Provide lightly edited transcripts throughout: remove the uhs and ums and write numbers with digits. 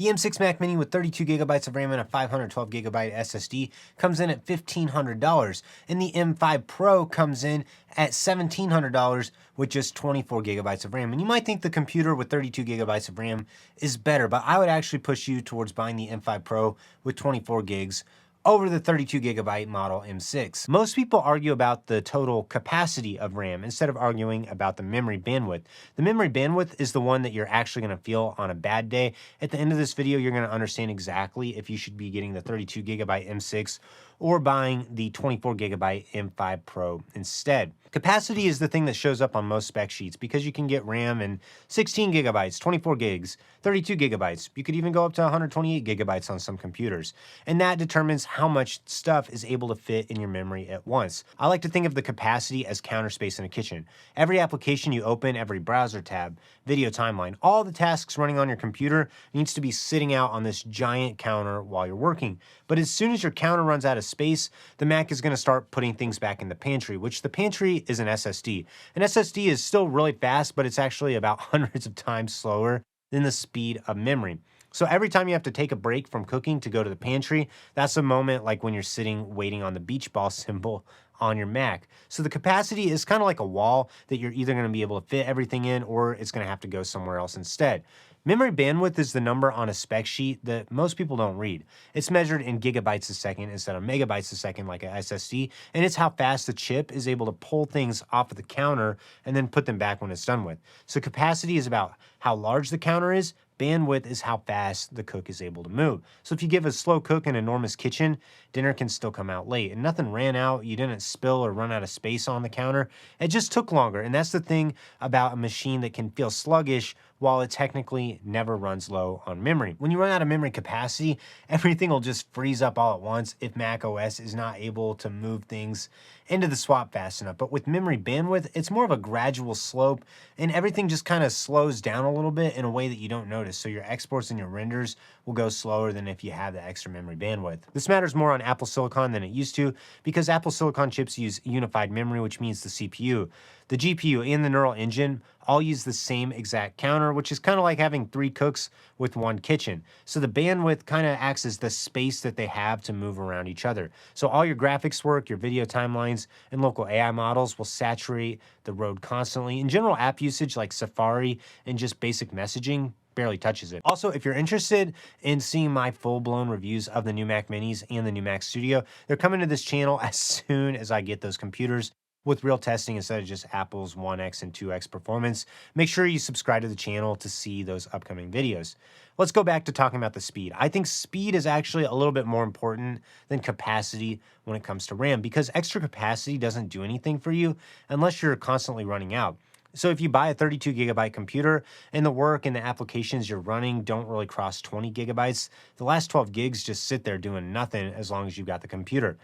The M6 Mac Mini with 32 gigabytes of RAM and a 512 gigabyte SSD comes in at $1,500, and the M5 Pro comes in at $1,700 with just 24 gigabytes of RAM. And you might think the computer with 32 gigabytes of RAM is better, but I would actually push you towards buying the M5 Pro with 24 gigs over the 32 gigabyte model M6. Most people argue about the total capacity of RAM instead of arguing about the memory bandwidth. The memory bandwidth is the one that you're actually gonna feel on a bad day. At the end of this video, you're gonna understand exactly if you should be getting the 32 gigabyte M6 or buying the 24 gigabyte M5 Pro instead. Capacity is the thing that shows up on most spec sheets because you can get RAM in 16 gigabytes, 24 gigs, 32 gigabytes. You could even go up to 128 gigabytes on some computers. And that determines how much stuff is able to fit in your memory at once. I like to think of the capacity as counter space in a kitchen. Every application you open, every browser tab, video timeline, all the tasks running on your computer needs to be sitting out on this giant counter while you're working. But as soon as your counter runs out of space, the Mac is going to start putting things back in the pantry, which the pantry is an SSD. An SSD is still really fast, but it's actually about hundreds of times slower than the speed of memory. So every time you have to take a break from cooking to go to the pantry, that's a moment like when you're sitting waiting on the beach ball symbol on your Mac. So the capacity is kind of like a wall that you're either going to be able to fit everything in or it's going to have to go somewhere else instead. Memory bandwidth is the number on a spec sheet that most people don't read. It's measured in gigabytes a second instead of megabytes a second like an SSD, and it's how fast the chip is able to pull things off of the counter and then put them back when it's done with. So capacity is about how large the counter is. Bandwidth is how fast the cook is able to move. So if you give a slow cook an enormous kitchen, dinner can still come out late. And nothing ran out, you didn't spill or run out of space on the counter. It just took longer. And that's the thing about a machine that can feel sluggish while it technically never runs low on memory. When you run out of memory capacity, everything will just freeze up all at once if Mac OS is not able to move things into the swap fast enough. But with memory bandwidth, it's more of a gradual slope and everything just kind of slows down a little bit in a way that you don't notice. So your exports and your renders will go slower than if you have the extra memory bandwidth. This matters more on Apple Silicon than it used to because Apple Silicon chips use unified memory, which means the CPU, the GPU, and the neural engine all use the same exact counter, which is kind of like having 3 cooks with 1 kitchen. So the bandwidth kind of acts as the space that they have to move around each other. So all your graphics work, your video timelines, and local AI models will saturate the road constantly. In general app usage like Safari and just basic messaging barely touches it. Also, if you're interested in seeing my full-blown reviews of the new Mac Minis and the new Mac Studio, they're coming to this channel as soon as I get those computers with real testing instead of just Apple's 1X and 2X performance. Make sure you subscribe to the channel to see those upcoming videos. Let's go back to talking about the speed. I think speed is actually a little bit more important than capacity when it comes to RAM because extra capacity doesn't do anything for you unless you're constantly running out. So if you buy a 32 gigabyte computer and the work and the applications you're running don't really cross 20 gigabytes, the last 12 gigs just sit there doing nothing as long as you've got the computer.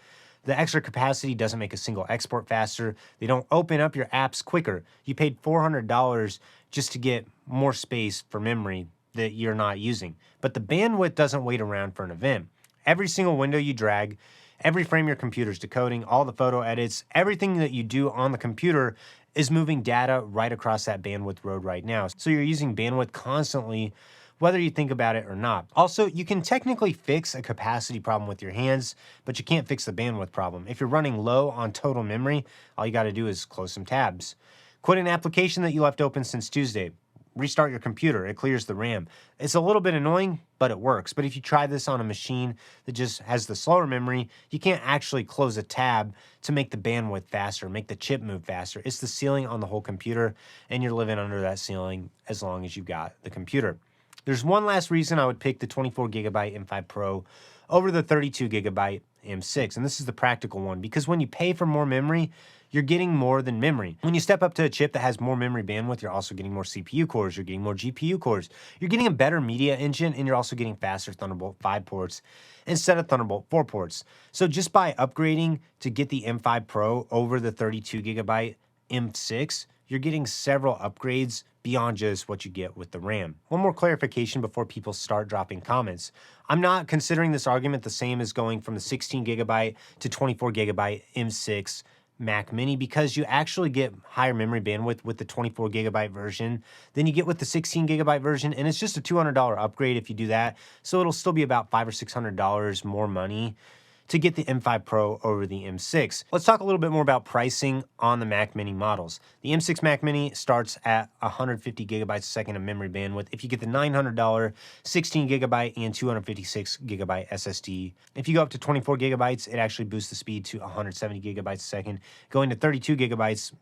The extra capacity doesn't make a single export faster. They don't open up your apps quicker. You paid $400 just to get more space for memory that you're not using. But the bandwidth doesn't wait around for an event. Every single window you drag, every frame your computer's decoding, all the photo edits, everything that you do on the computer is moving data right across that bandwidth road right now. So you're using bandwidth constantly, whether you think about it or not. Also, you can technically fix a capacity problem with your hands, but you can't fix the bandwidth problem. If you're running low on total memory, all you gotta do is close some tabs. Quit an application that you left open since Tuesday. Restart your computer, it clears the RAM. It's a little bit annoying, but it works. But if you try this on a machine that just has the slower memory, you can't actually close a tab to make the bandwidth faster, make the chip move faster. It's the ceiling on the whole computer, and you're living under that ceiling as long as you've got the computer. There's one last reason I would pick the 24 gigabyte M5 Pro over the 32 gigabyte M6, and this is the practical one, because when you pay for more memory, you're getting more than memory. When you step up to a chip that has more memory bandwidth, you're also getting more CPU cores, you're getting more GPU cores, you're getting a better media engine, and you're also getting faster Thunderbolt 5 ports instead of Thunderbolt 4 ports. So just by upgrading to get the M5 Pro over the 32 gigabyte M6, you're getting several upgrades beyond just what you get with the RAM. One more clarification before people start dropping comments. I'm not considering this argument the same as going from the 16 gigabyte to 24 gigabyte M6 Mac Mini because you actually get higher memory bandwidth with the 24 gigabyte version than you get with the 16 gigabyte version. And it's just a $200 upgrade if you do that. So it'll still be about $500 or $600 more money to get the M5 Pro over the M6. Let's talk a little bit more about pricing on the Mac Mini models. The M6 Mac Mini starts at 150 gigabytes a second of memory bandwidth if you get the $900 16 gigabyte and 256 gigabyte SSD. If you go up to 24 gigabytes, it actually boosts the speed to 170 gigabytes a second. Going to 32 gigabytes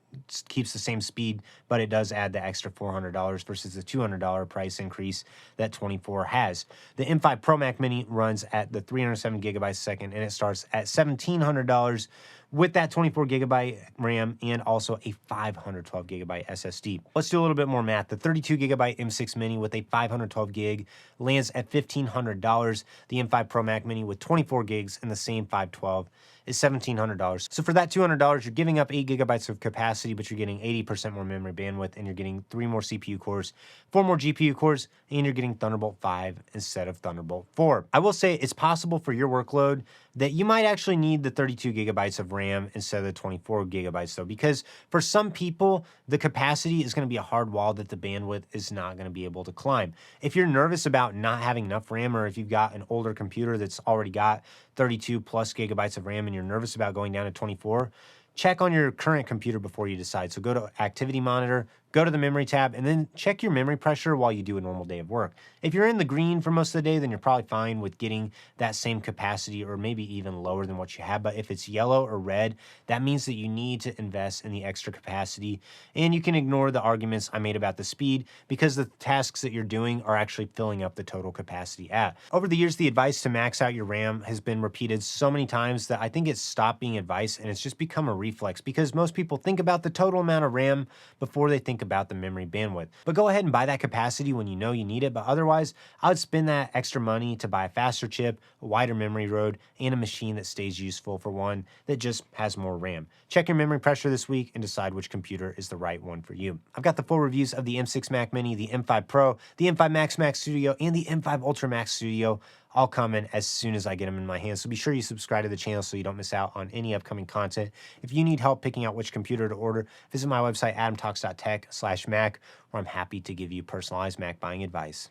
keeps the same speed, but it does add the extra $400 versus the $200 price increase that 24 has. The M5 Pro Mac Mini runs at the 307 gigabytes a second, and it starts at $1,700 with that 24 gigabyte RAM and also a 512 gigabyte SSD. Let's do a little bit more math. The 32 gigabyte M6 Mini with a 512 gig lands at $1,500. The M5 Pro Mac Mini with 24 gigs and the same 512 is $1,700. So for that $200, you're giving up 8 gigabytes of capacity, but you're getting 80% more memory bandwidth, and you're getting 3 more CPU cores, 4 more GPU cores, and you're getting Thunderbolt 5 instead of Thunderbolt 4. I will say it's possible for your workload that you might actually need the 32 gigabytes of RAM instead of the 24 gigabytes though, because for some people, the capacity is going to be a hard wall that the bandwidth is not going to be able to climb. If you're nervous about not having enough RAM, or if you've got an older computer that's already got 32 plus gigabytes of RAM and you're nervous about going down to 24, check on your current computer before you decide. So go to Activity Monitor, go to the Memory tab, and then check your memory pressure while you do a normal day of work. If you're in the green for most of the day, then you're probably fine with getting that same capacity or maybe even lower than what you have. But if it's yellow or red, that means that you need to invest in the extra capacity. And you can ignore the arguments I made about the speed because the tasks that you're doing are actually filling up the total capacity at. Over the years, the advice to max out your RAM has been repeated so many times that I think it's stopped being advice and it's just become a reflex because most people think about the total amount of RAM before they think about the memory bandwidth. But go ahead and buy that capacity when you know you need it. But otherwise, I would spend that extra money to buy a faster chip, a wider memory road, and a machine that stays useful for one that just has more RAM. Check your memory pressure this week and decide which computer is the right one for you. I've got the full reviews of the M6 Mac Mini, the M5 Pro, the M5 Max Studio, and the M5 Ultra Max Studio all coming as soon as I get them in my hands. So be sure you subscribe to the channel so you don't miss out on any upcoming content. If you need help picking out which computer to order, visit my website, adamtalks.tech/Mac, where I'm happy to give you personalized Mac buying advice.